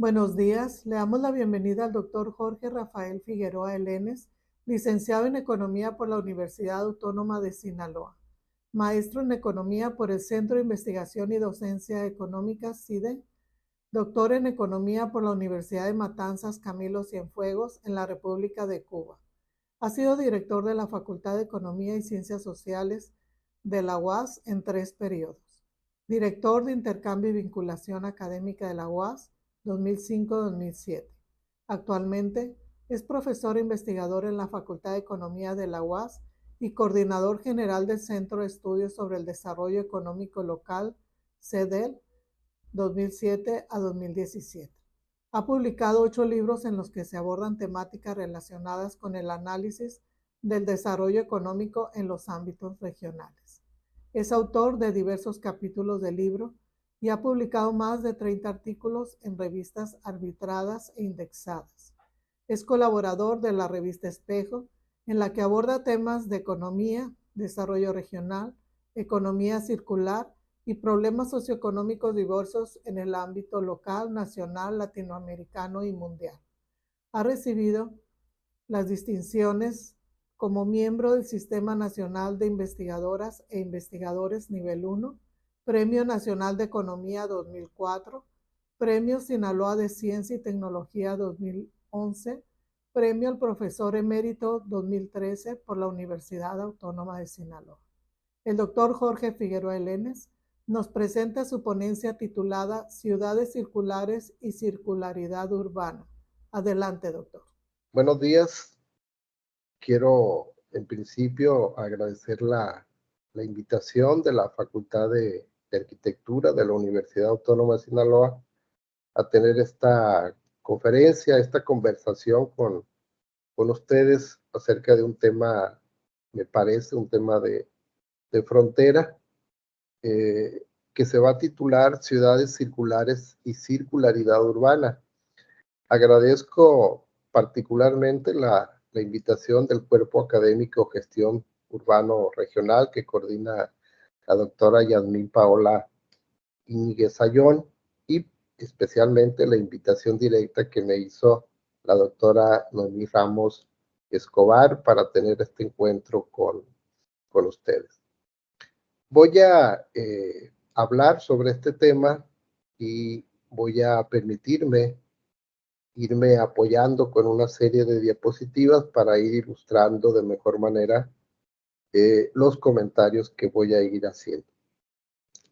Buenos días, le damos la bienvenida al doctor Jorge Rafael Figueroa Elenes, licenciado en Economía por la Universidad Autónoma de Sinaloa, maestro en Economía por el Centro de Investigación y Docencia Económica, CIDE, doctor en Economía por la Universidad de Matanzas Camilo Cienfuegos en la República de Cuba. Ha sido director de la Facultad de Economía y Ciencias Sociales de la UAS en 3 periodos, director de Intercambio y Vinculación Académica de la UAS 2005-2007. Actualmente es profesor e investigador en la Facultad de Economía de la UAS y coordinador general del Centro de Estudios sobre el Desarrollo Económico Local, CEDEL, 2007 a 2017. Ha publicado 8 libros en los que se abordan temáticas relacionadas con el análisis del desarrollo económico en los ámbitos regionales. Es autor de diversos capítulos del libro y ha publicado más de 30 artículos en revistas arbitradas e indexadas. Es colaborador de la revista Espejo, en la que aborda temas de economía, desarrollo regional, economía circular y problemas socioeconómicos diversos en el ámbito local, nacional, latinoamericano y mundial. Ha recibido las distinciones como miembro del Sistema Nacional de Investigadoras e Investigadores Nivel 1, Premio Nacional de Economía 2004, Premio Sinaloa de Ciencia y Tecnología 2011, Premio al Profesor Emérito 2013 por la Universidad Autónoma de Sinaloa. El doctor Jorge Figueroa Elenes nos presenta su ponencia titulada Ciudades Circulares y Circularidad Urbana. Adelante, doctor. Buenos días. Quiero en principio agradecer la invitación de la Facultad de Arquitectura de la Universidad Autónoma de Sinaloa a tener esta conferencia, esta conversación con ustedes acerca de un tema, me parece, un tema de frontera, que se va a titular Ciudades Circulares y Circularidad Urbana. Agradezco particularmente la invitación del Cuerpo Académico Gestión Urbano Regional que coordina la doctora Yasmín Paola Íñiguez Ayón y especialmente la invitación directa que me hizo la doctora Noemí Ramos Escobar para tener este encuentro con ustedes. Voy a hablar sobre este tema y voy a permitirme irme apoyando con una serie de diapositivas para ir ilustrando de mejor manera los comentarios que voy a ir haciendo.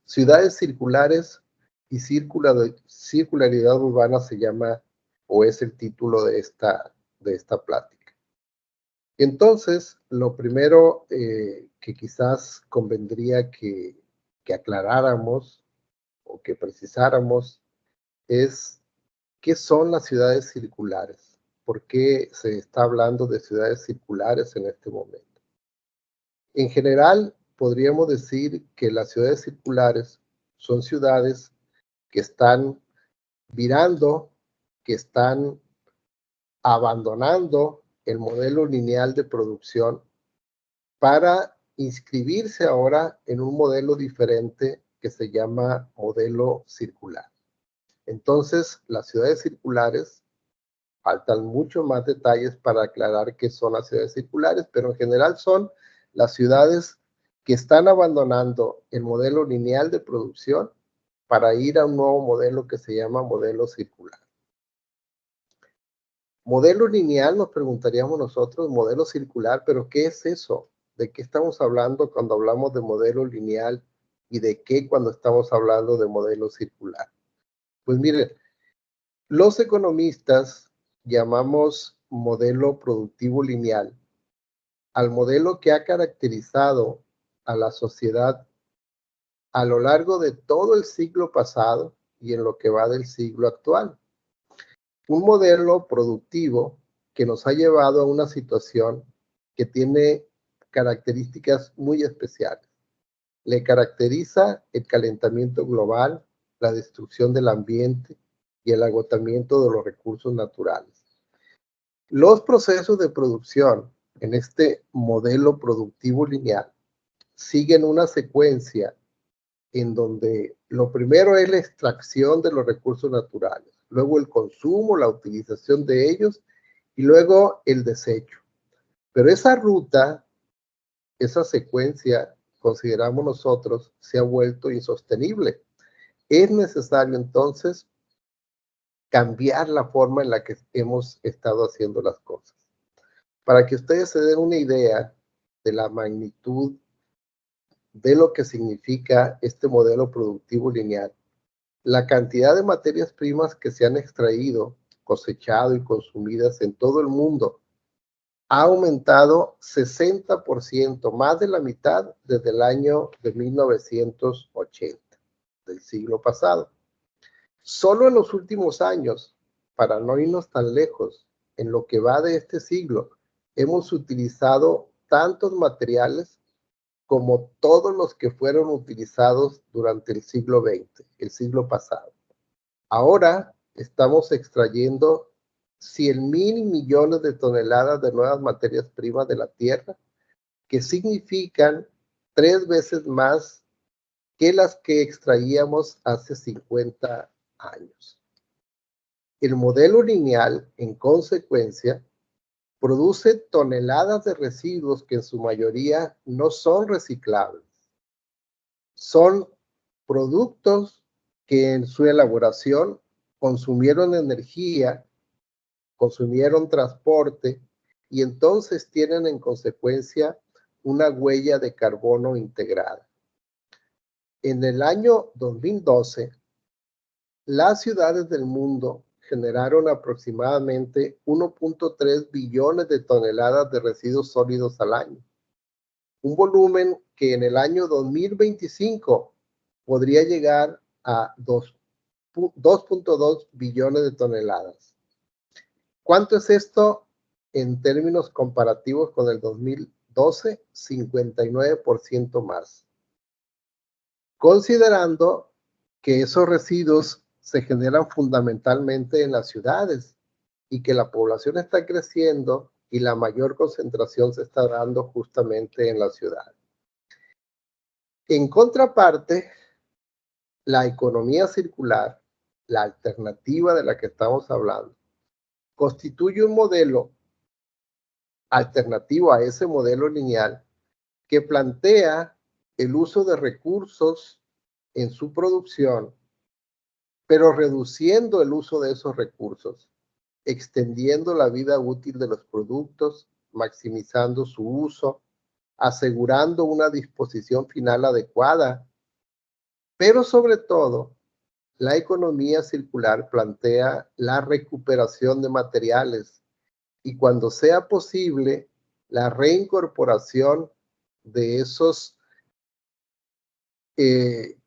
Ciudades circulares y circularidad urbana se llama o es el título de esta plática. Entonces, lo primero que quizás convendría que aclaráramos o que precisáramos es ¿qué son las ciudades circulares? ¿Por qué se está hablando de ciudades circulares en este momento? En general, podríamos decir que las ciudades circulares son ciudades que están virando, que están abandonando el modelo lineal de producción para inscribirse ahora en un modelo diferente que se llama modelo circular. Entonces, las ciudades circulares, faltan muchos más detalles para aclarar qué son las ciudades circulares, pero en general son las ciudades que están abandonando el modelo lineal de producción para ir a un nuevo modelo que se llama modelo circular. Modelo lineal, nos preguntaríamos nosotros, modelo circular, pero ¿qué es eso? ¿De qué estamos hablando cuando hablamos de modelo lineal y de qué cuando estamos hablando de modelo circular? Pues miren, los economistas llamamos modelo productivo lineal al modelo que ha caracterizado a la sociedad a lo largo de todo el siglo pasado y en lo que va del siglo actual. Un modelo productivo que nos ha llevado a una situación que tiene características muy especiales. Le caracteriza el calentamiento global, la destrucción del ambiente y el agotamiento de los recursos naturales. Los procesos de producción en este modelo productivo lineal siguen una secuencia en donde lo primero es la extracción de los recursos naturales, luego el consumo, la utilización de ellos y luego el desecho. Pero esa ruta, esa secuencia, consideramos nosotros, se ha vuelto insostenible. Es necesario entonces cambiar la forma en la que hemos estado haciendo las cosas. Para que ustedes se den una idea de la magnitud de lo que significa este modelo productivo lineal, la cantidad de materias primas que se han extraído, cosechado y consumidas en todo el mundo ha aumentado 60%, más de la mitad desde el año de 1980, del siglo pasado. Solo en los últimos años, para no irnos tan lejos, en lo que va de este siglo, hemos utilizado tantos materiales como todos los que fueron utilizados durante el siglo XX, el siglo pasado. Ahora estamos extrayendo 100,000 millones de toneladas de nuevas materias primas de la tierra, que significan 3 veces más que las que extraíamos hace 50 años. El modelo lineal, en consecuencia, produce toneladas de residuos que en su mayoría no son reciclables. Son productos que en su elaboración consumieron energía, consumieron transporte y entonces tienen en consecuencia una huella de carbono integrada. En el año 2012, las ciudades del mundo generaron aproximadamente 1.3 billones de toneladas de residuos sólidos al año, un volumen que en el año 2025 podría llegar a 2.2 billones de toneladas. ¿Cuánto es esto en términos comparativos con el 2012? 59% más. Considerando que esos residuos se generan fundamentalmente en las ciudades y que la población está creciendo y la mayor concentración se está dando justamente en la ciudad. En contraparte, la economía circular, la alternativa de la que estamos hablando, constituye un modelo alternativo a ese modelo lineal que plantea el uso de recursos en su producción, pero reduciendo el uso de esos recursos, extendiendo la vida útil de los productos, maximizando su uso, asegurando una disposición final adecuada, pero sobre todo, la economía circular plantea la recuperación de materiales y cuando sea posible, la reincorporación de esos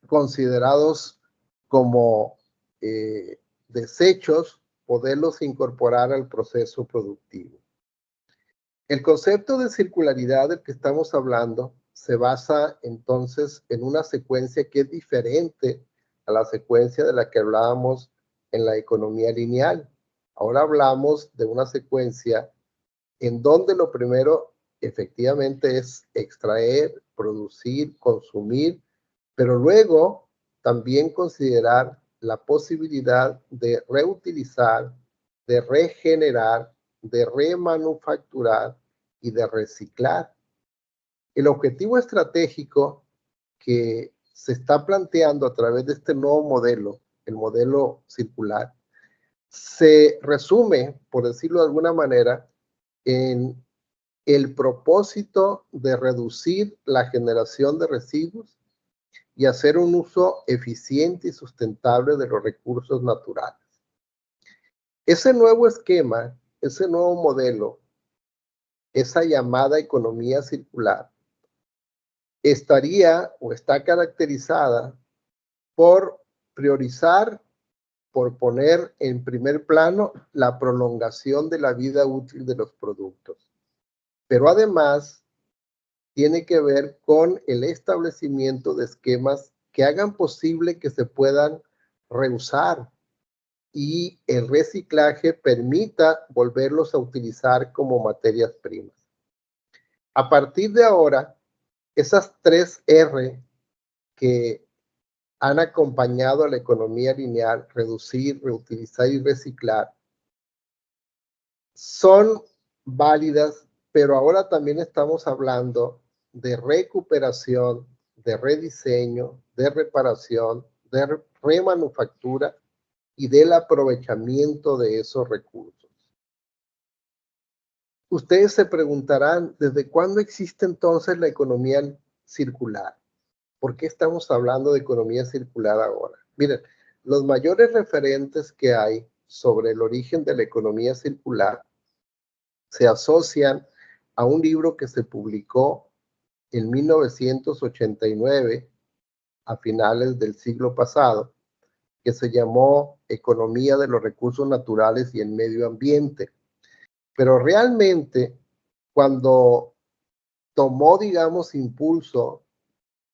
considerados como desechos, poderlos incorporar al proceso productivo. El concepto de circularidad del que estamos hablando se basa entonces en una secuencia que es diferente a la secuencia de la que hablábamos en la economía lineal. Ahora hablamos de una secuencia en donde lo primero efectivamente es extraer, producir, consumir, pero luego también considerar la posibilidad de reutilizar, de regenerar, de remanufacturar y de reciclar. El objetivo estratégico que se está planteando a través de este nuevo modelo, el modelo circular, se resume, por decirlo de alguna manera, en el propósito de reducir la generación de residuos y hacer un uso eficiente y sustentable de los recursos naturales. Ese nuevo esquema, ese nuevo modelo, esa llamada economía circular, estaría o está caracterizada por priorizar, por poner en primer plano la prolongación de la vida útil de los productos. Pero además tiene que ver con el establecimiento de esquemas que hagan posible que se puedan reusar y el reciclaje permita volverlos a utilizar como materias primas. A partir de ahora, esas 3 R que han acompañado a la economía lineal, reducir, reutilizar y reciclar, son válidas, pero ahora también estamos hablando de recuperación, de rediseño, de reparación, de remanufactura y del aprovechamiento de esos recursos. Ustedes se preguntarán, ¿desde cuándo existe entonces la economía circular? ¿Por qué estamos hablando de economía circular ahora? Miren, los mayores referentes que hay sobre el origen de la economía circular se asocian a un libro que se publicó en 1989, a finales del siglo pasado, que se llamó Economía de los Recursos Naturales y el Medio Ambiente. Pero realmente, cuando tomó, digamos, impulso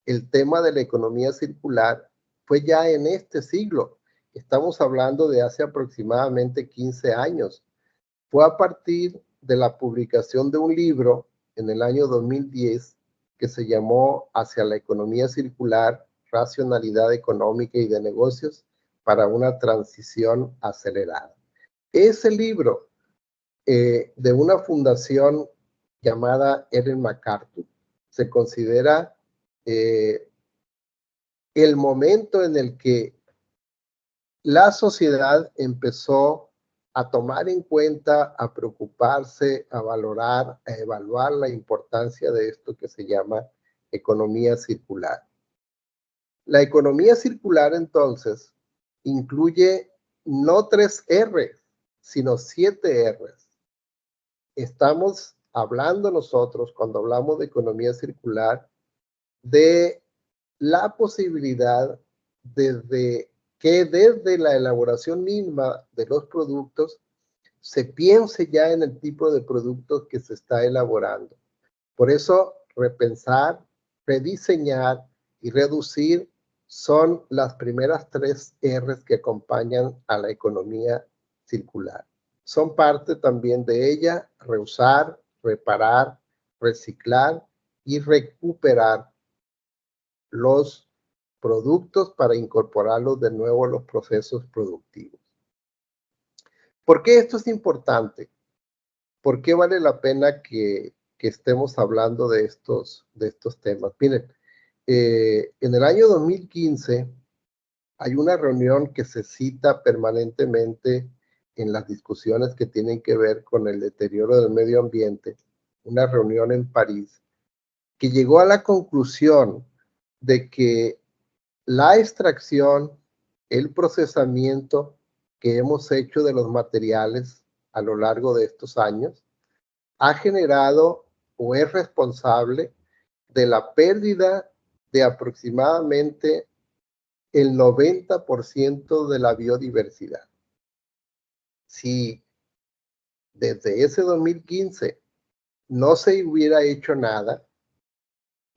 el tema de la economía circular, fue ya en este siglo. Estamos hablando de hace aproximadamente 15 años. Fue a partir de la publicación de un libro en el año 2010 que se llamó Hacia la economía circular, racionalidad económica y de negocios para una transición acelerada. Ese libro de una fundación llamada Ellen MacArthur se considera el momento en el que la sociedad empezó a tomar en cuenta, a preocuparse, a valorar, a evaluar la importancia de esto que se llama economía circular. La economía circular, entonces, incluye no 3 R's, sino 7 R's. Estamos hablando nosotros, cuando hablamos de economía circular, de la posibilidad desde la elaboración misma de los productos se piense ya en el tipo de productos que se está elaborando. Por eso, repensar, rediseñar y reducir son las primeras 3 R's que acompañan a la economía circular. Son parte también de ella reusar, reparar, reciclar y recuperar los productos para incorporarlos de nuevo a los procesos productivos. ¿Por qué esto es importante? ¿Por qué vale la pena que estemos hablando de estos temas? Miren, en el año 2015 hay una reunión que se cita permanentemente en las discusiones que tienen que ver con el deterioro del medio ambiente, una reunión en París, que llegó a la conclusión de que la extracción, el procesamiento que hemos hecho de los materiales a lo largo de estos años ha generado o es responsable de la pérdida de aproximadamente el 90% de la biodiversidad. Si desde ese 2015 no se hubiera hecho nada,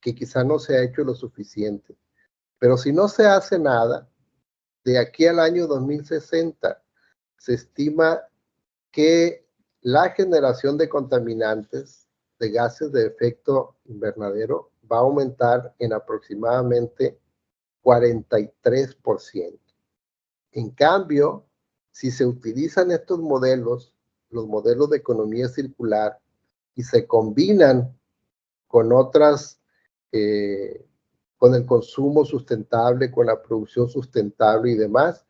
que quizá no se ha hecho lo suficiente, pero si no se hace nada, de aquí al año 2060 se estima que la generación de contaminantes de gases de efecto invernadero va a aumentar en aproximadamente 43%. En cambio, si se utilizan estos modelos, los modelos de economía circular, y se combinan con otras, con el consumo sustentable, con la producción sustentable y demás,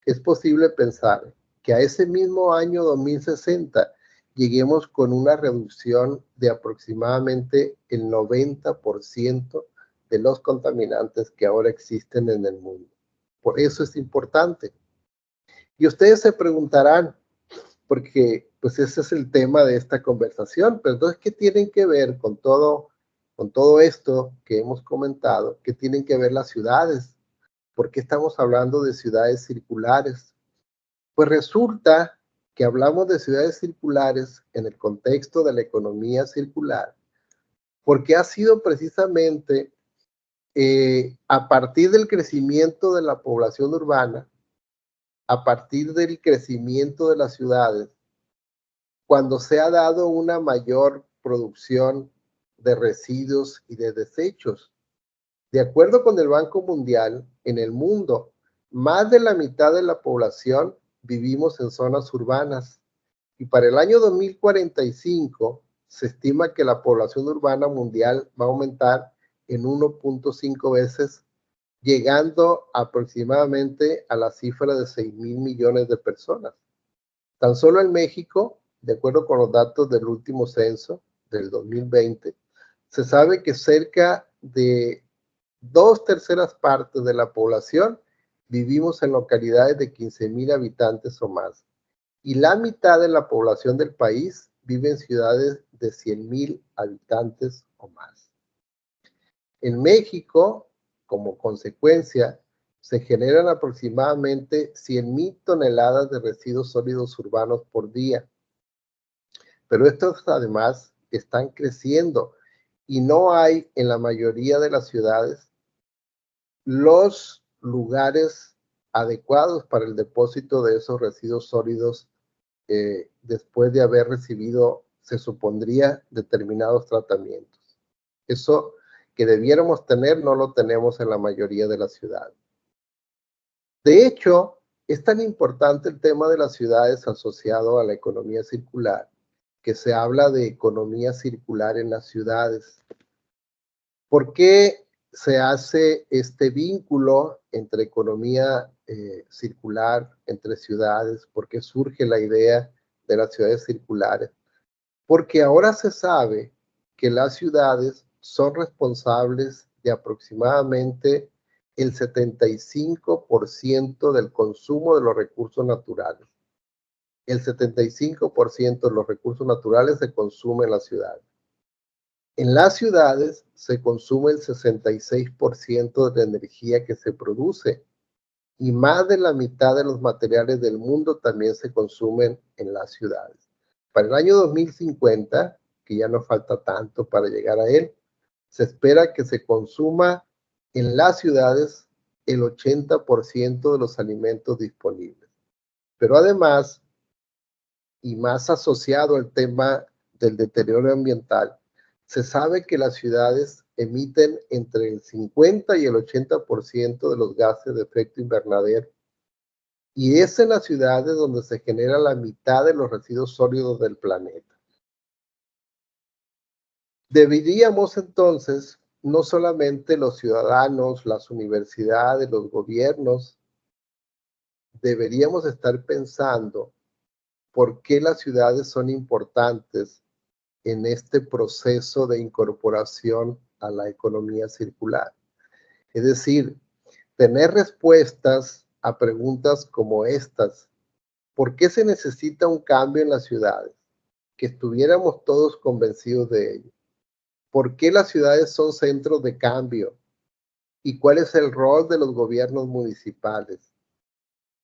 es posible pensar que a ese mismo año 2060 lleguemos con una reducción de aproximadamente el 90% de los contaminantes que ahora existen en el mundo. Por eso es importante. Y ustedes se preguntarán, porque pues ese es el tema de esta conversación, pero entonces, ¿qué tienen que ver con todo esto que hemos comentado? ¿Qué tienen que ver las ciudades? ¿Por qué estamos hablando de ciudades circulares? Pues resulta que hablamos de ciudades circulares en el contexto de la economía circular, porque ha sido precisamente a partir del crecimiento de la población urbana, a partir del crecimiento de las ciudades, cuando se ha dado una mayor producción de residuos y de desechos. De acuerdo con el Banco Mundial, en el mundo, más de la mitad de la población vivimos en zonas urbanas y para el año 2045 se estima que la población urbana mundial va a aumentar en 1.5 veces, llegando aproximadamente a la cifra de 6.000 millones de personas. Tan solo en México, de acuerdo con los datos del último censo del 2020, se sabe que cerca de 2/3 de la población vivimos en localidades de 15,000 habitantes o más. Y la mitad de la población del país vive en ciudades de 100,000 habitantes o más. En México, como consecuencia, se generan aproximadamente 100,000 toneladas de residuos sólidos urbanos por día. Pero estos además están creciendo y no hay en la mayoría de las ciudades los lugares adecuados para el depósito de esos residuos sólidos después de haber recibido, se supondría, determinados tratamientos. Eso que debiéramos tener no lo tenemos en la mayoría de las ciudades. De hecho, es tan importante el tema de las ciudades asociado a la economía circular que se habla de economía circular en las ciudades. ¿Por qué se hace este vínculo entre economía circular, entre ciudades? ¿Por qué surge la idea de las ciudades circulares? Porque ahora se sabe que las ciudades son responsables de aproximadamente el 75% del consumo de los recursos naturales. El 75% de los recursos naturales se consume en las ciudades. En las ciudades se consume el 66% de la energía que se produce y más de la mitad de los materiales del mundo también se consumen en las ciudades. Para el año 2050, que ya no falta tanto para llegar a él, se espera que se consuma en las ciudades el 80% de los alimentos disponibles. Pero además, y más asociado al tema del deterioro ambiental, se sabe que las ciudades emiten entre el 50 y el 80% de los gases de efecto invernadero. Y es en las ciudades donde se genera la mitad de los residuos sólidos del planeta. Deberíamos entonces, no solamente los ciudadanos, las universidades, los gobiernos, deberíamos estar pensando por qué las ciudades son importantes en este proceso de incorporación a la economía circular. Es decir, tener respuestas a preguntas como estas. ¿Por qué se necesita un cambio en las ciudades? Que estuviéramos todos convencidos de ello. ¿Por qué las ciudades son centros de cambio? ¿Y cuál es el rol de los gobiernos municipales?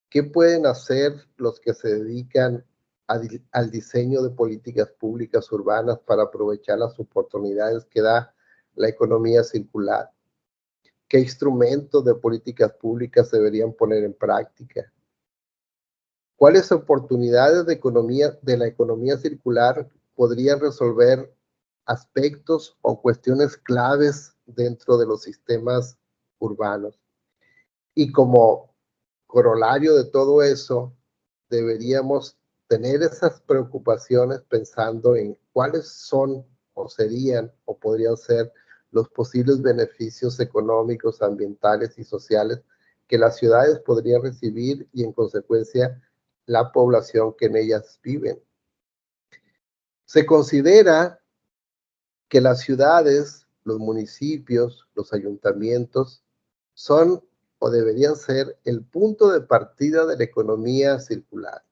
¿Qué pueden hacer los que se dedican al diseño de políticas públicas urbanas para aprovechar las oportunidades que da la economía circular? ¿Qué instrumentos de políticas públicas se deberían poner en práctica? ¿Cuáles oportunidades de la economía circular podrían resolver aspectos o cuestiones claves dentro de los sistemas urbanos? Y como corolario de todo eso, deberíamos tener esas preocupaciones pensando en cuáles son o serían o podrían ser los posibles beneficios económicos, ambientales y sociales que las ciudades podrían recibir y en consecuencia la población que en ellas viven. Se considera que las ciudades, los municipios, los ayuntamientos son o deberían ser el punto de partida de la economía circular.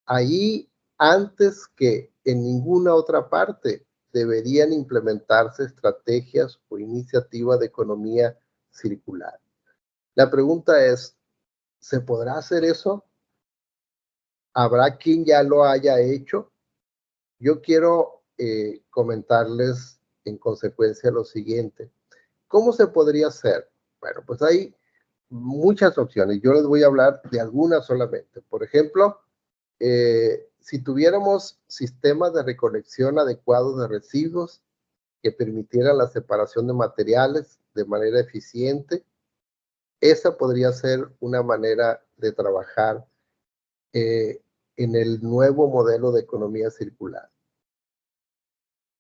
Ahí, antes que en ninguna otra parte, deberían implementarse estrategias o iniciativas de economía circular. La pregunta es, ¿se podrá hacer eso? ¿Habrá quien ya lo haya hecho? Yo quiero comentarles en consecuencia lo siguiente. ¿Cómo se podría hacer? Bueno, pues hay muchas opciones. Yo les voy a hablar de algunas solamente. Por ejemplo, si tuviéramos sistemas de recolección adecuados de residuos, que permitiera la separación de materiales de manera eficiente. Esa podría ser una manera de trabajar en el nuevo modelo de economía circular.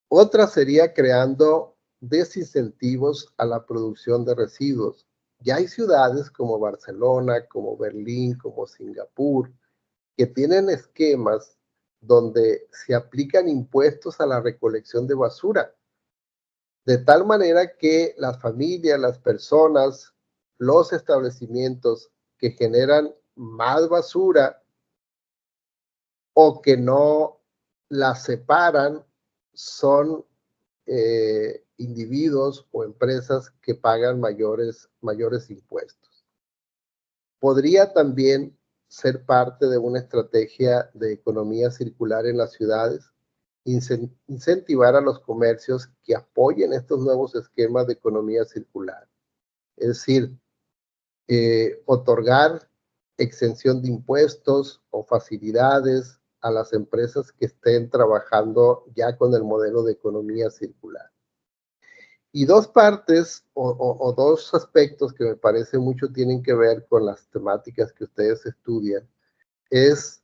Otra sería creando desincentivos a la producción de residuos. Ya hay ciudades como Barcelona, como Berlín, como Singapur, que tienen esquemas donde se aplican impuestos a la recolección de basura, de tal manera que las familias, las personas, los establecimientos que generan más basura o que no la separan son individuos o empresas que pagan mayores impuestos. Podría también ser parte de una estrategia de economía circular en las ciudades, incentivar a los comercios que apoyen estos nuevos esquemas de economía circular. Es decir, otorgar exención de impuestos o facilidades a las empresas que estén trabajando ya con el modelo de economía circular. Y dos partes o dos aspectos que me parece mucho tienen que ver con las temáticas que ustedes estudian, es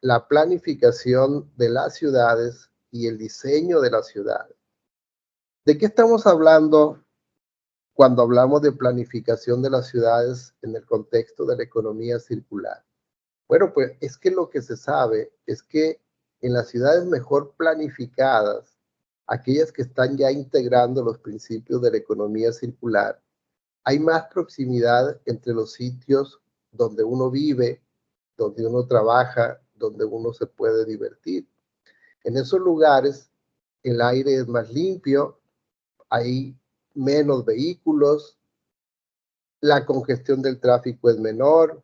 la planificación de las ciudades y el diseño de las ciudades. ¿De qué estamos hablando cuando hablamos de planificación de las ciudades en el contexto de la economía circular? Bueno, pues es que lo que se sabe es que en las ciudades mejor planificadas, aquellas que están ya integrando los principios de la economía circular, hay más proximidad entre los sitios donde uno vive, donde uno trabaja, donde uno se puede divertir. En esos lugares el aire es más limpio, hay menos vehículos, la congestión del tráfico es menor,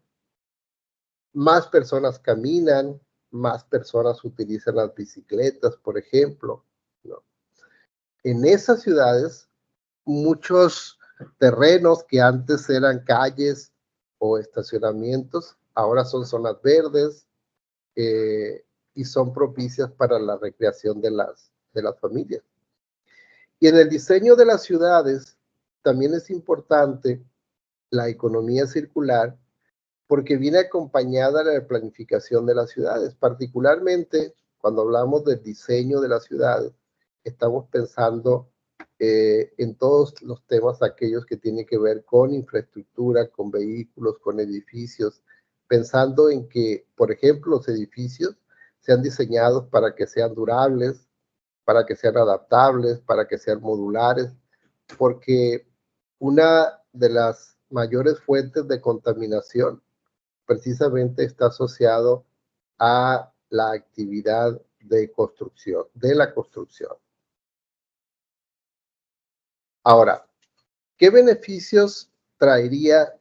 más personas caminan, más personas utilizan las bicicletas, por ejemplo, ¿no? En esas ciudades, muchos terrenos que antes eran calles o estacionamientos, ahora son zonas verdes y son propicias para la recreación de las familias. Y en el diseño de las ciudades también es importante la economía circular porque viene acompañada de la planificación de las ciudades, particularmente cuando hablamos del diseño de las ciudades, estamos pensando en todos los temas aquellos que tienen que ver con infraestructura, con vehículos, con edificios, pensando en que, por ejemplo, los edificios sean diseñados para que sean durables, para que sean adaptables, para que sean modulares, porque una de las mayores fuentes de contaminación precisamente está asociado a la actividad de construcción, de la construcción. Ahora, ¿qué beneficios traería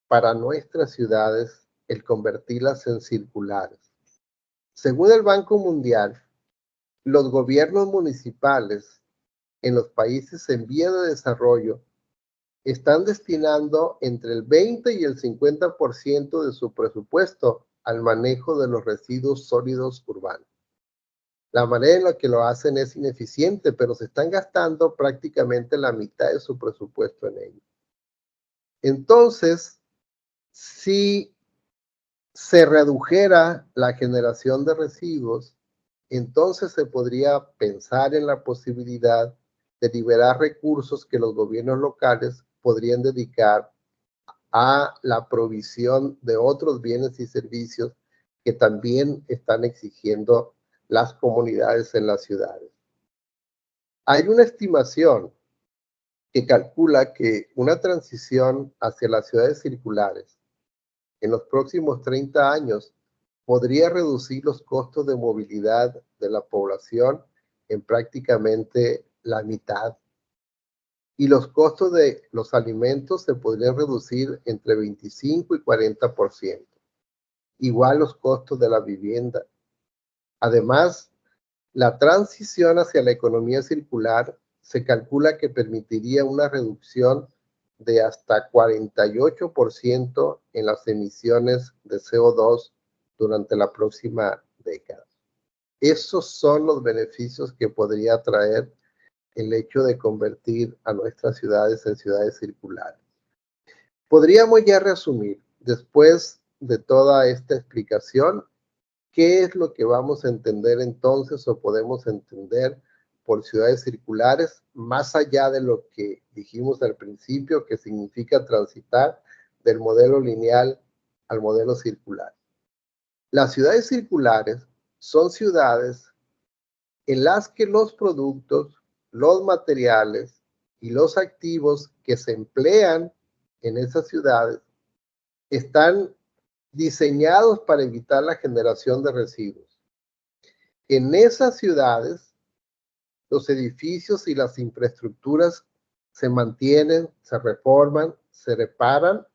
para nuestras ciudades el convertirlas en circulares? Según el Banco Mundial, los gobiernos municipales en los países en vía de desarrollo están destinando entre el 20 y el 50% de su presupuesto al manejo de los residuos sólidos urbanos. La manera en la que lo hacen es ineficiente, pero se están gastando prácticamente la mitad de su presupuesto en ello. Entonces, si se redujera la generación de residuos, entonces se podría pensar en la posibilidad de liberar recursos que los gobiernos locales podrían dedicar a la provisión de otros bienes y servicios que también están exigiendo las comunidades en las ciudades. Hay una estimación que calcula que una transición hacia las ciudades circulares en los próximos 30 años podría reducir los costos de movilidad de la población en prácticamente la mitad. Y los costos de los alimentos se podrían reducir entre 25 y 40%. Igual los costos de la vivienda. Además, la transición hacia la economía circular se calcula que permitiría una reducción de hasta 48% en las emisiones de CO2 durante la próxima década. Esos son los beneficios que podría traer el hecho de convertir a nuestras ciudades en ciudades circulares. Podríamos ya resumir, después de toda esta explicación, qué es lo que vamos a entender entonces o podemos entender por ciudades circulares, más allá de lo que dijimos al principio, que significa transitar del modelo lineal al modelo circular. Las ciudades circulares son ciudades en las que los productos, los materiales y los activos que se emplean en esas ciudades están diseñados para evitar la generación de residuos. En esas ciudades, los edificios y las infraestructuras se mantienen, se reforman, se reparan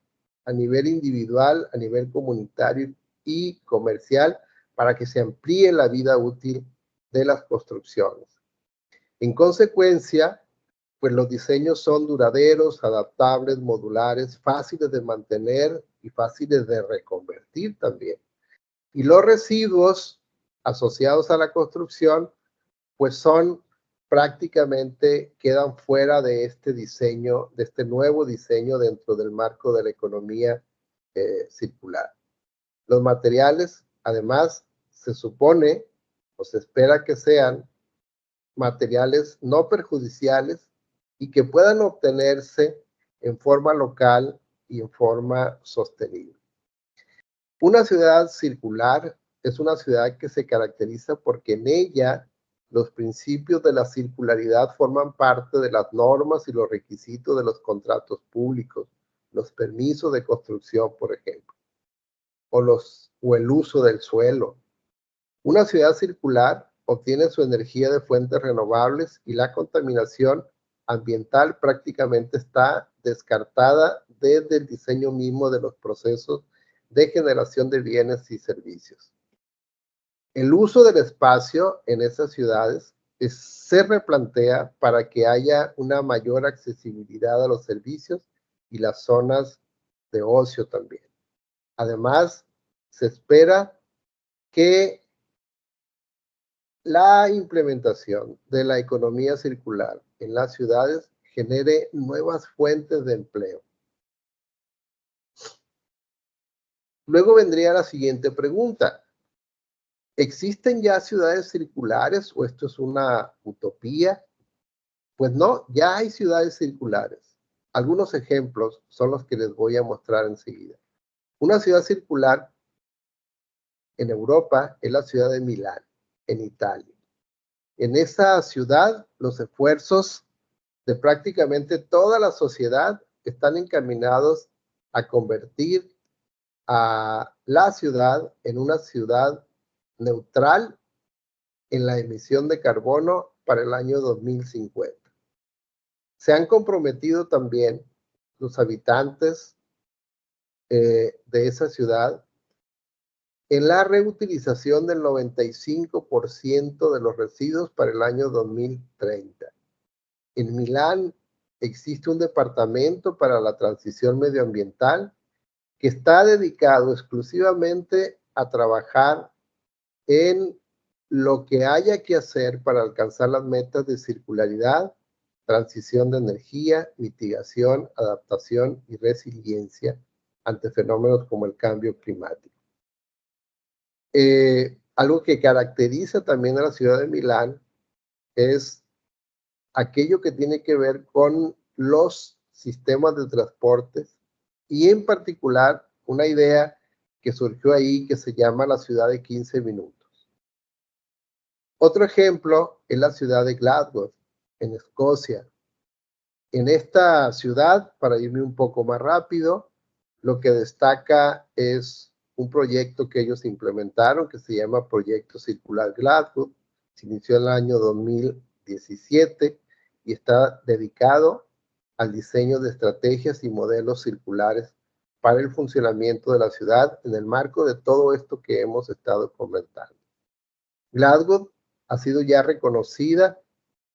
a nivel individual, a nivel comunitario y comercial para que se amplíe la vida útil de las construcciones. En consecuencia, pues los diseños son duraderos, adaptables, modulares, fáciles de mantener y fáciles de reconvertir también. Y los residuos asociados a la construcción, pues son prácticamente, quedan fuera de este diseño, de este nuevo diseño dentro del marco de la economía circular. Los materiales, además, se supone o se espera que sean materiales no perjudiciales y que puedan obtenerse en forma local y en forma sostenible. Una ciudad circular es una ciudad que se caracteriza porque en ella los principios de la circularidad forman parte de las normas y los requisitos de los contratos públicos, los permisos de construcción, por ejemplo, o el uso del suelo. Una ciudad circular obtiene su energía de fuentes renovables y la contaminación ambiental prácticamente está descartada desde el diseño mismo de los procesos de generación de bienes y servicios. El uso del espacio en esas ciudades se replantea para que haya una mayor accesibilidad a los servicios y las zonas de ocio también. Además, se espera que la implementación de la economía circular en las ciudades genere nuevas fuentes de empleo. Luego vendría la siguiente pregunta. ¿Existen ya ciudades circulares o esto es una utopía? Pues no, ya hay ciudades circulares. Algunos ejemplos son los que les voy a mostrar enseguida. Una ciudad circular en Europa es la ciudad de Milán, en Italia. En esa ciudad, los esfuerzos de prácticamente toda la sociedad están encaminados a convertir a la ciudad en una ciudad neutral en la emisión de carbono para el año 2050. Se han comprometido también los habitantes de esa ciudad en la reutilización del 95% de los residuos para el año 2030. En Milán existe un departamento para la transición medioambiental que está dedicado exclusivamente a trabajar en lo que haya que hacer para alcanzar las metas de circularidad, transición de energía, mitigación, adaptación y resiliencia ante fenómenos como el cambio climático. Algo que caracteriza también a la ciudad de Milán es aquello que tiene que ver con los sistemas de transportes y en particular una idea que surgió ahí que se llama la ciudad de 15 minutos. Otro ejemplo es la ciudad de Glasgow, en Escocia. En esta ciudad, para irme un poco más rápido, lo que destaca es un proyecto que ellos implementaron que se llama Proyecto Circular Glasgow. Se inició en el año 2017 y está dedicado al diseño de estrategias y modelos circulares para el funcionamiento de la ciudad en el marco de todo esto que hemos estado comentando. Glasgow ha sido ya reconocida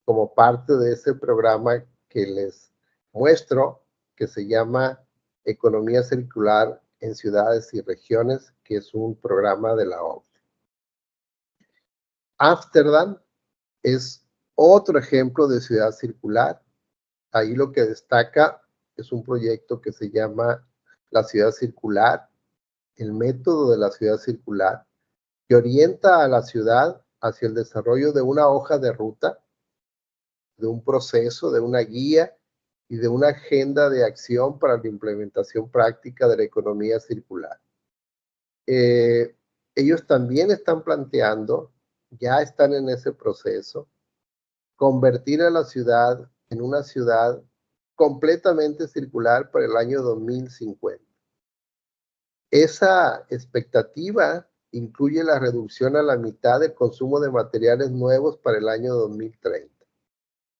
como parte de ese programa que les muestro, que se llama Economía Circular en Ciudades y Regiones, que es un programa de la OCDE. Ámsterdam es Otro ejemplo de ciudad circular, ahí lo que destaca es un proyecto que se llama la ciudad circular, el método de la ciudad circular, que orienta a la ciudad hacia el desarrollo de una hoja de ruta, de un proceso, de una guía y de una agenda de acción para la implementación práctica de la economía circular. Ellos también están planteando, ya están en ese proceso, convertir a la ciudad en una ciudad completamente circular para el año 2050. Esa expectativa incluye la reducción a la mitad del consumo de materiales nuevos para el año 2030.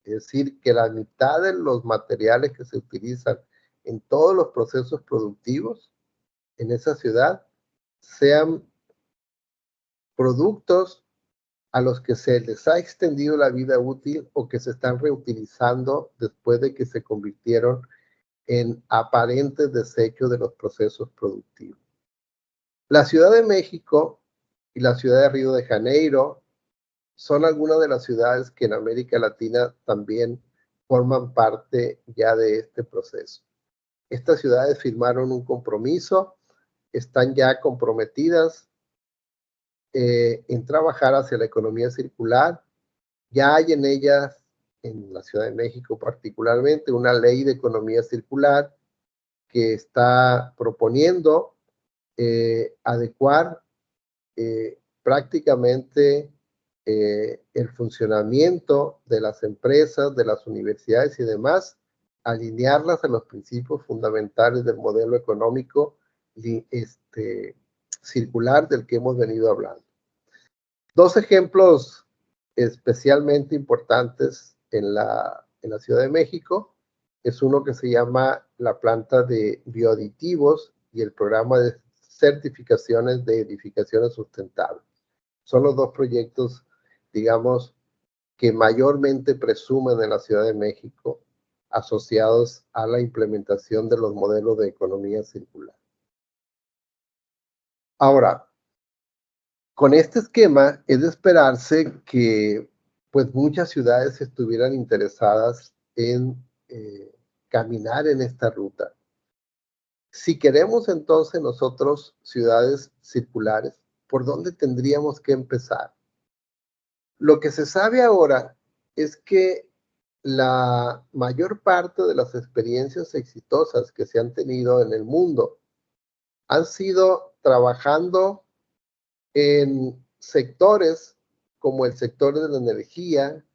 Es decir, que la mitad de los materiales que se utilizan en todos los procesos productivos en esa ciudad sean productos a los que se les ha extendido la vida útil o que se están reutilizando después de que se convirtieron en aparentes desechos de los procesos productivos. La Ciudad de México y la ciudad de Río de Janeiro son algunas de las ciudades que en América Latina también forman parte ya de este proceso. Estas ciudades firmaron un compromiso, están ya comprometidas en trabajar hacia la economía circular. Ya hay en ellas, en la Ciudad de México particularmente, una ley de economía circular que está proponiendo adecuar prácticamente el funcionamiento de las empresas, de las universidades y demás, alinearlas a los principios fundamentales del modelo económico circular del que hemos venido hablando. Dos ejemplos especialmente importantes en la Ciudad de México es uno que se llama la planta de bioaditivos y el programa de certificaciones de edificaciones sustentables. Son los dos proyectos, digamos, que mayormente presumen en la Ciudad de México asociados a la implementación de los modelos de economía circular. Ahora, con este esquema es de esperarse que pues muchas ciudades estuvieran interesadas en caminar en esta ruta. Si queremos entonces nosotros ciudades circulares, ¿por dónde tendríamos que empezar? Lo que se sabe ahora es que la mayor parte de las experiencias exitosas que se han tenido en el mundo han sido trabajando en sectores como el sector de la energía,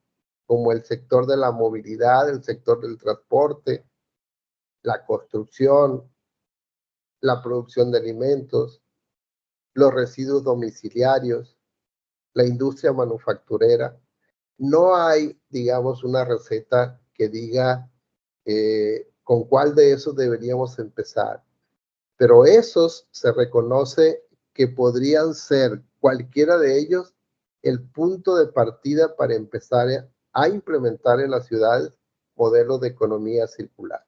como el sector de la movilidad, el sector del transporte, la construcción, la producción de alimentos, los residuos domiciliarios, la industria manufacturera. No hay, digamos, una receta que diga con cuál de esos deberíamos empezar, pero esos se reconoce que podrían ser cualquiera de ellos el punto de partida para empezar a implementar en las ciudades modelos de economía circular.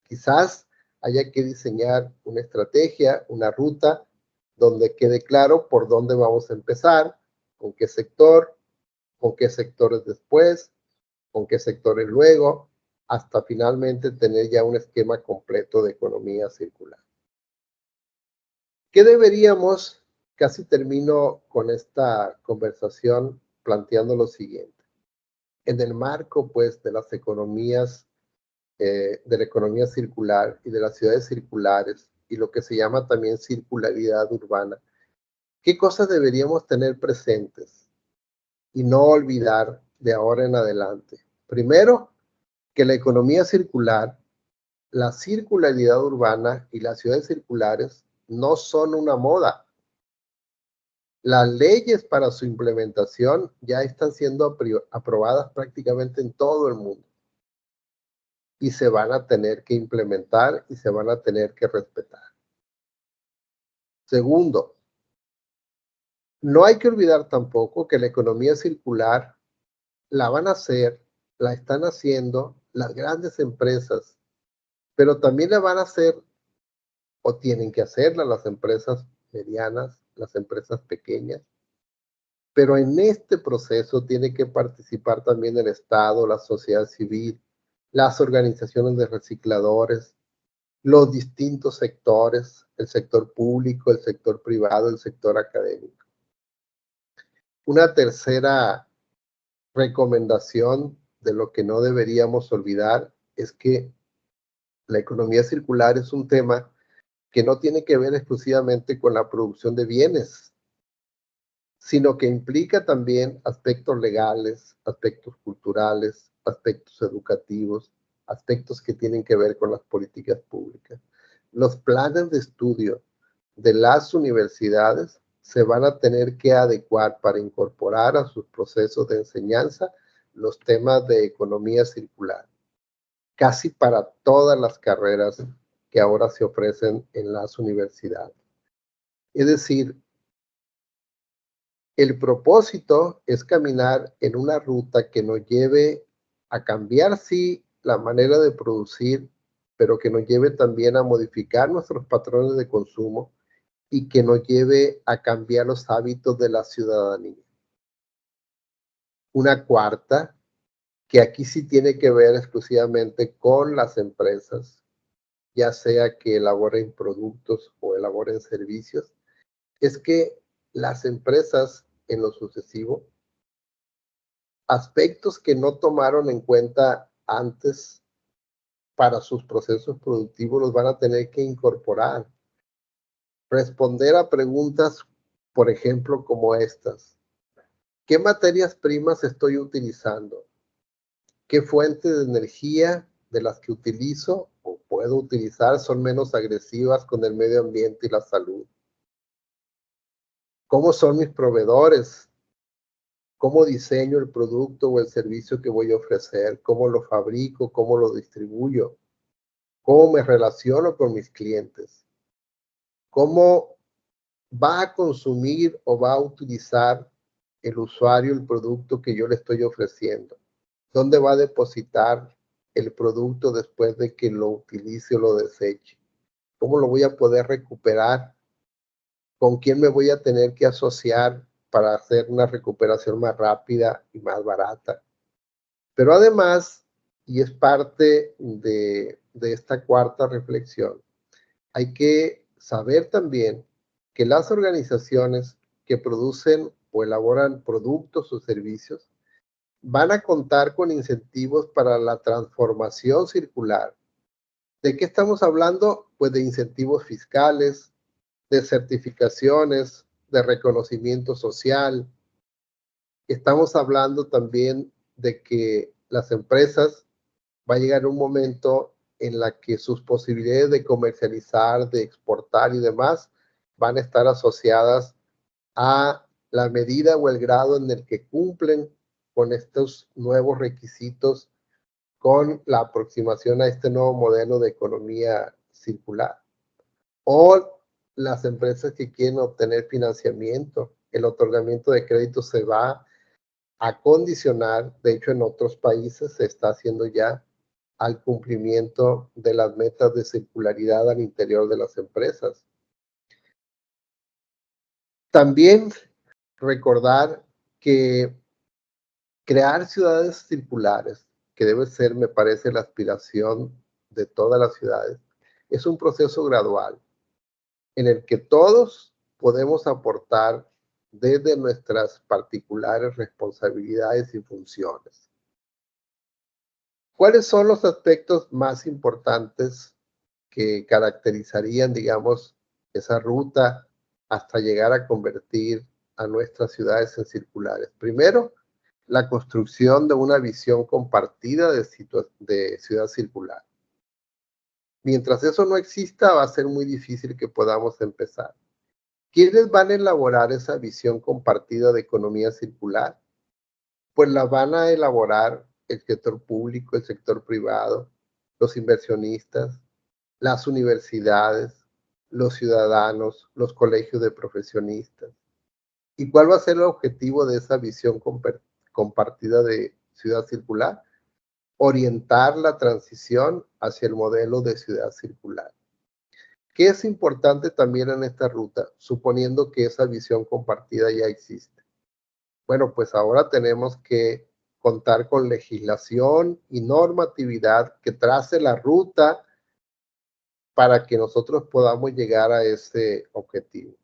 Quizás haya que diseñar una estrategia, una ruta, donde quede claro por dónde vamos a empezar, con qué sectores después, con qué sectores luego, hasta finalmente tener ya un esquema completo de economía circular. ¿Qué deberíamos? Casi termino con esta conversación planteando lo siguiente. En el marco, pues, de las economías, de la economía circular y de las ciudades circulares y lo que se llama también circularidad urbana, ¿qué cosas deberíamos tener presentes y no olvidar de ahora en adelante? Primero, que la economía circular, la circularidad urbana y las ciudades circulares no son una moda. Las leyes para su implementación ya están siendo aprobadas prácticamente en todo el mundo y se van a tener que implementar y se van a tener que respetar. Segundo, no hay que olvidar tampoco que la economía circular la van a hacer, la están haciendo las grandes empresas, pero también la van a hacer o tienen que hacerla las empresas medianas, las empresas pequeñas, Pero en este proceso tiene que participar también el Estado, la sociedad civil, las organizaciones de recicladores, los distintos sectores, el sector público, el sector privado, el sector académico. Una tercera recomendación de lo que no deberíamos olvidar es que la economía circular es un tema que no tiene que ver exclusivamente con la producción de bienes, sino que implica también aspectos legales, aspectos culturales, aspectos educativos, aspectos que tienen que ver con las políticas públicas. Los planes de estudio de las universidades se van a tener que adecuar para incorporar a sus procesos de enseñanza los temas de economía circular, casi para todas las carreras que ahora se ofrecen en las universidades. Es decir, el propósito es caminar en una ruta que nos lleve a cambiar, sí, la manera de producir, pero que nos lleve también a modificar nuestros patrones de consumo y que nos lleve a cambiar los hábitos de la ciudadanía. Una cuarta, que aquí sí tiene que ver exclusivamente con las empresas, ya sea que elaboren productos o elaboren servicios, es que las empresas en lo sucesivo, aspectos que no tomaron en cuenta antes para sus procesos productivos los van a tener que incorporar. Responder a preguntas, por ejemplo, como estas. ¿Qué materias primas estoy utilizando? ¿Qué fuentes de energía de las que utilizo o puedo utilizar son menos agresivas con el medio ambiente y la salud? ¿Cómo son mis proveedores? ¿Cómo diseño el producto o el servicio que voy a ofrecer? ¿Cómo lo fabrico? ¿Cómo lo distribuyo? ¿Cómo me relaciono con mis clientes? ¿Cómo va a consumir o va a utilizar el usuario el producto que yo le estoy ofreciendo? ¿Dónde va a depositar el producto después de que lo utilice o lo deseche? ¿Cómo lo voy a poder recuperar? ¿Con quién me voy a tener que asociar para hacer una recuperación más rápida y más barata? Pero además, y es parte de esta cuarta reflexión, hay que saber también que las organizaciones que producen o elaboran productos o servicios van a contar con incentivos para la transformación circular. ¿De qué estamos hablando? Pues de incentivos fiscales, de certificaciones, de reconocimiento social. Estamos hablando también de que las empresas va a llegar un momento en la que sus posibilidades de comercializar, de exportar y demás van a estar asociadas a la medida o el grado en el que cumplen con estos nuevos requisitos, con la aproximación a este nuevo modelo de economía circular. O las empresas que quieren obtener financiamiento, el otorgamiento de créditos se va a condicionar, de hecho en otros países se está haciendo ya, al cumplimiento de las metas de circularidad al interior de las empresas. También recordar que crear ciudades circulares, que debe ser, me parece, la aspiración de todas las ciudades, es un proceso gradual en el que todos podemos aportar desde nuestras particulares responsabilidades y funciones. ¿Cuáles son los aspectos más importantes que caracterizarían, digamos, esa ruta hasta llegar a convertir a nuestras ciudades en circulares? Primero, la construcción de una visión compartida de ciudad circular. Mientras eso no exista, va a ser muy difícil que podamos empezar. ¿Quiénes van a elaborar esa visión compartida de economía circular? Pues la van a elaborar el sector público, el sector privado, los inversionistas, las universidades, los ciudadanos, los colegios de profesionistas. ¿Y cuál va a ser el objetivo de esa visión compartida de ciudad circular? Orientar la transición hacia el modelo de ciudad circular. ¿Qué es importante también en esta ruta, suponiendo que esa visión compartida ya existe? Bueno, pues ahora tenemos que contar con legislación y normatividad que trace la ruta para que nosotros podamos llegar a ese objetivo.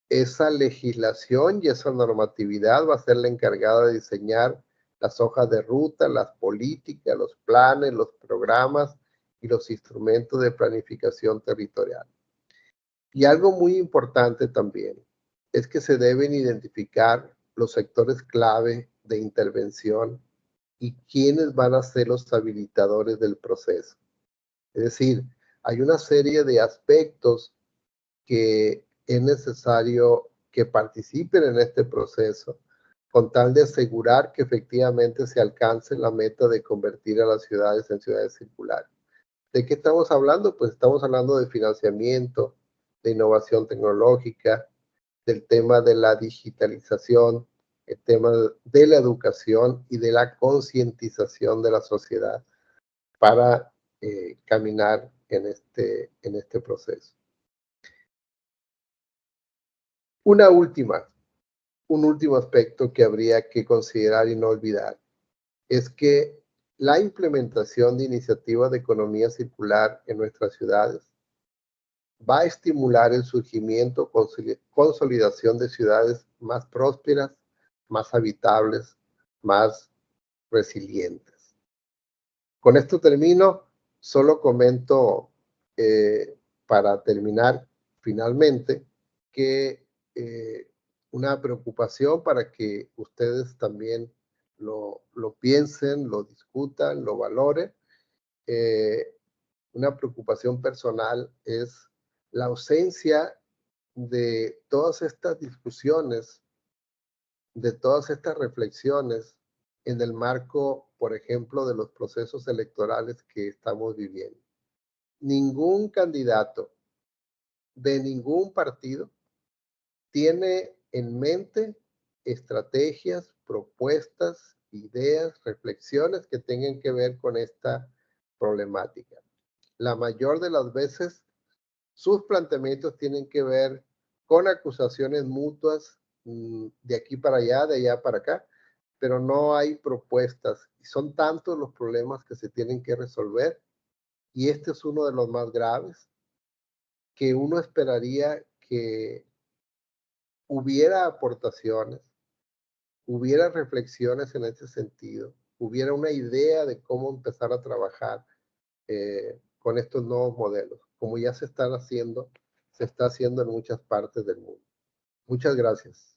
Esa legislación y esa normatividad va a ser la encargada de diseñar las hojas de ruta, las políticas, los planes, los programas y los instrumentos de planificación territorial. Y algo muy importante también es que se deben identificar los sectores clave de intervención y quiénes van a ser los habilitadores del proceso. Es decir, hay una serie de aspectos que es necesario que participen en este proceso con tal de asegurar que efectivamente se alcance la meta de convertir a las ciudades en ciudades circulares. ¿De qué estamos hablando? Pues estamos hablando de financiamiento, de innovación tecnológica, del tema de la digitalización, el tema de la educación y de la concientización de la sociedad para caminar en este proceso. Una última, un último aspecto que habría que considerar y no olvidar es que la implementación de iniciativas de economía circular en nuestras ciudades va a estimular el surgimiento, consolidación de ciudades más prósperas, más habitables, más resilientes. Con esto termino, solo comento para terminar finalmente que una preocupación para que ustedes también lo piensen, lo discutan, lo valoren. Eh, una preocupación personal es la ausencia de todas estas discusiones, de todas estas reflexiones en el marco, por ejemplo, de los procesos electorales que estamos viviendo. Ningún candidato de ningún partido tiene en mente estrategias, propuestas, ideas, reflexiones que tengan que ver con esta problemática. La mayor de las veces sus planteamientos tienen que ver con acusaciones mutuas de aquí para allá, de allá para acá, pero no hay propuestas. Y son tantos los problemas que se tienen que resolver, y este es uno de los más graves, que uno esperaría que hubiera aportaciones, hubiera reflexiones en ese sentido, hubiera una idea de cómo empezar a trabajar con estos nuevos modelos, como ya se está haciendo en muchas partes del mundo. Muchas gracias.